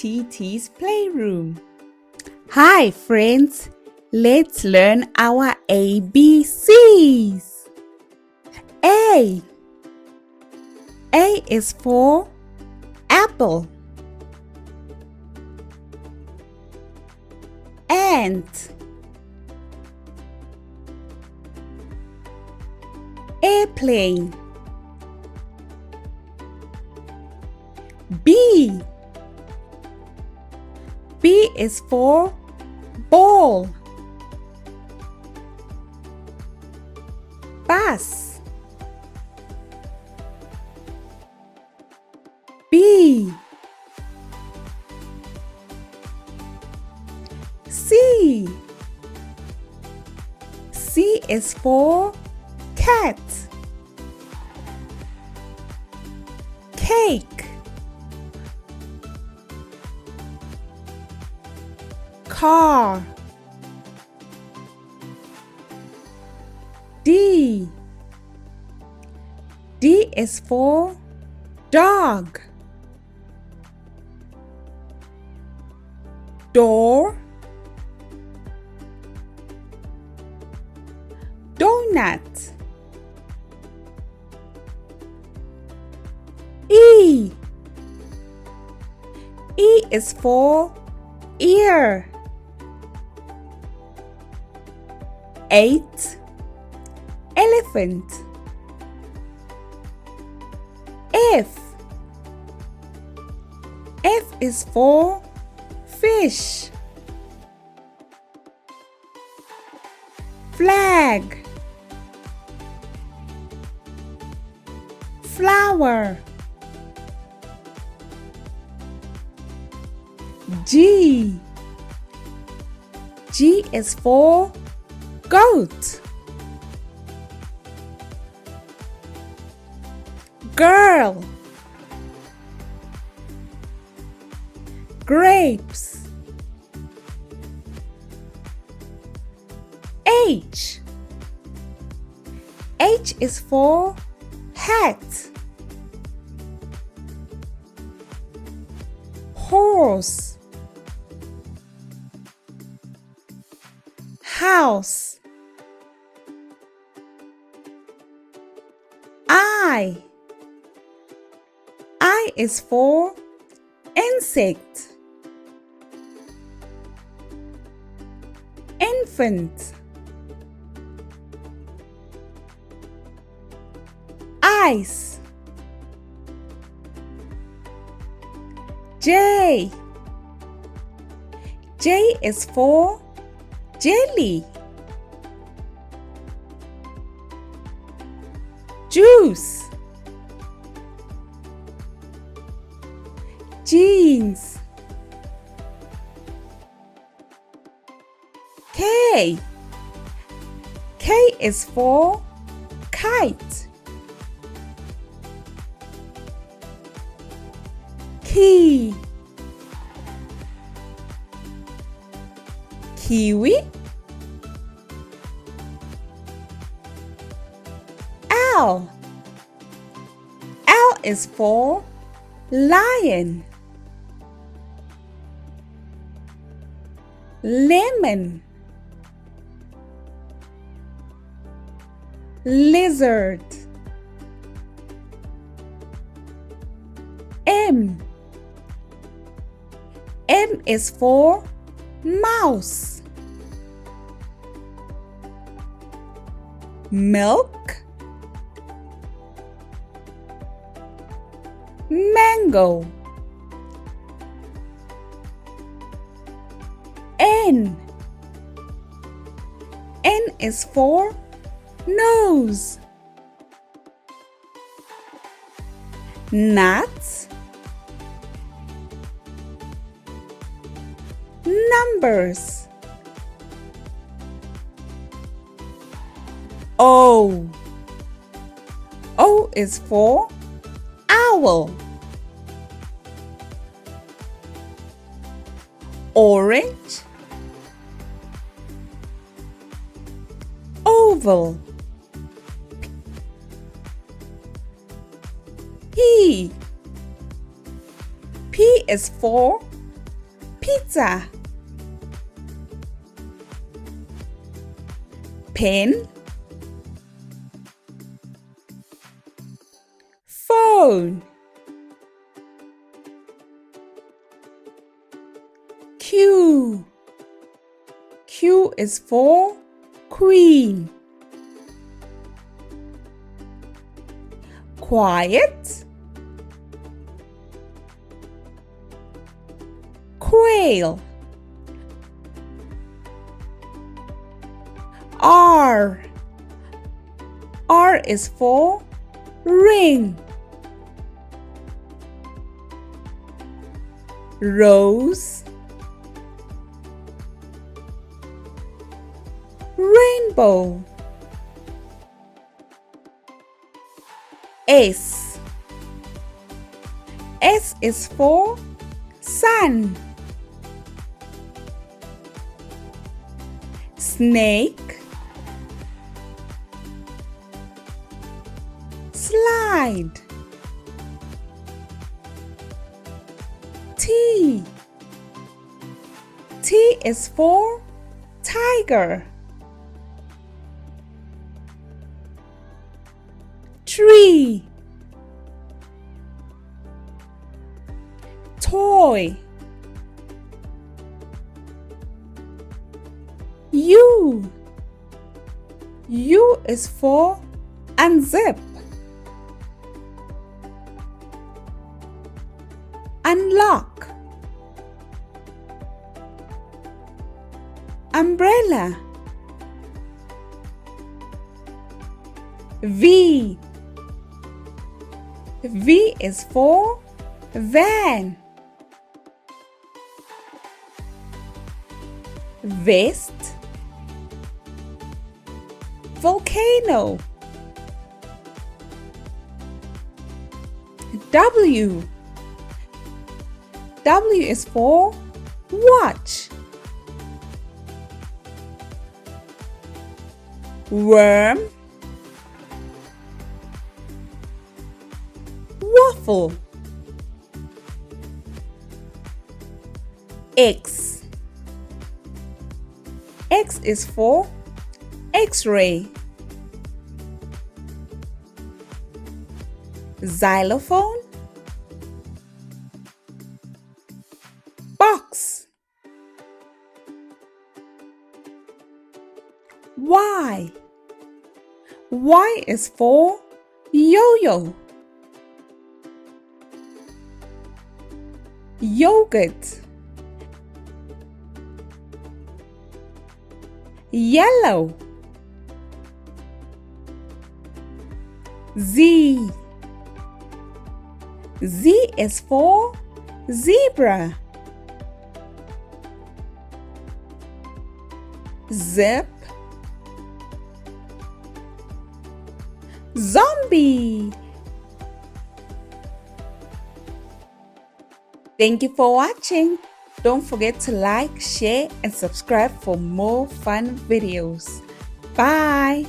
TT's Playroom. Hi friends, let's learn our ABCs. A is for apple. Ant. Airplane. B is for ball. Bus. B C is for cat. Cake. Car. D is for dog. Door. Donut. E is for ear. 8 elephant. F is for fish. Flag. Flower. G is for goat. Girl. Grapes. H is for hat. Horse. House. I is for insect. Infant. Ice. J is for jelly. Juice. Jeans. K is for kite. Key. Kiwi. L is for lion. Lemon. Lizard. M is for mouse. Milk. Mango. N is for nose. Nuts. Numbers. O is for owl. Orange. Oval. P is for pizza. Pen, phone. Q. Q is for queen. Quiet. Quail. R. R is for ring. Rose. Rainbow. S. S is for sun. Snake. Slide. T. T is for tiger. Tree. Toy. U. U is for unzip. Unlock. Umbrella. V. V is for van. Vest. Volcano. W. W is for watch. Worm. Waffle. X. X is for X-ray. Xylophone. Box. Y. Y is for yo-yo. Yogurt. Yellow. Z. Z is for zebra. Zip. Zombie. Thank you for watching. Don't forget to like, share, and subscribe for more fun videos. Bye.